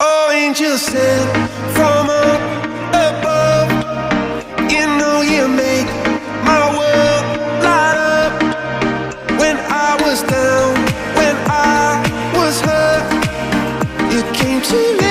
Oh, angel sent from up above. You know you make my world light up. When I was down, when I was hurt, you came to me.